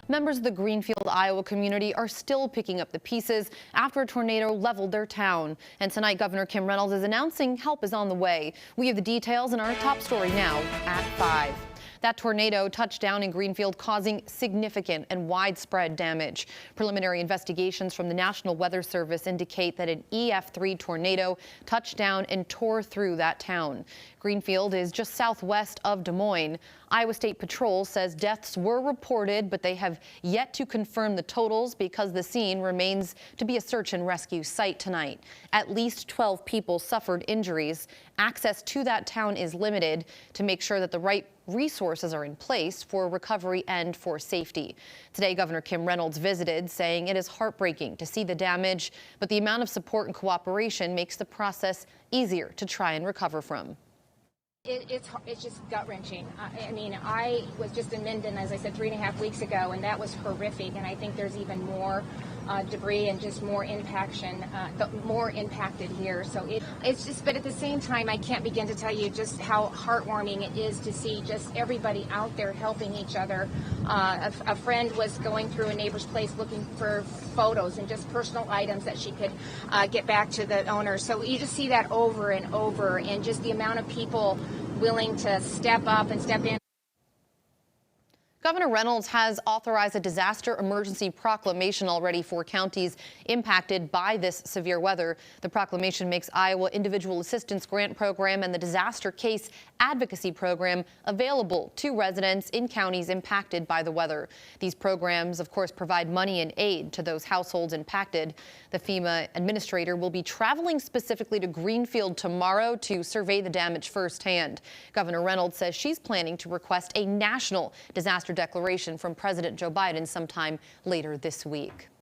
Members of the Greenfield, Iowa community are still picking up the pieces after a tornado leveled their town. And tonight, Governor Kim Reynolds is announcing help is on the way. We have the details in our top story now at 5. That tornado touched down in Greenfield, causing significant and widespread damage. Preliminary investigations from the National Weather Service indicate that an EF3 tornado touched down and tore through that town. Greenfield is just southwest of Des Moines. Iowa State Patrol says deaths were reported, but they have yet to confirm the totals because the scene remains to be a search and rescue site tonight. At least 12 people suffered injuries. Access to that town is limited to make sure that the right resources are in place for recovery and for safety. Today, Governor Kim Reynolds visited, saying it is heartbreaking to see the damage, but the amount of support and cooperation makes the process easier to try and recover from. It's just gut-wrenching. I mean, I was just in Minden, as I said, 3.5 weeks ago, and that was horrific. And I think there's even more debris and just more more impacted here. So it's just, but at the same time, I can't begin to tell you just how heartwarming it is to see just everybody out there helping each other. A friend was going through a neighbor's place looking for photos and just personal items that she could get back to the owner. So you just see that over and over, and just the amount of people willing to step up and step in. Governor Reynolds has authorized a disaster emergency proclamation already for counties impacted by this severe weather. The proclamation makes Iowa Individual Assistance Grant Program and the Disaster Case Advocacy Program available to residents in counties impacted by the weather. These programs, of course, provide money and aid to those households impacted. The FEMA administrator will be traveling specifically to Greenfield tomorrow to survey the damage firsthand. Governor Reynolds says she's planning to request a national disaster declaration from President Joe Biden sometime later this week.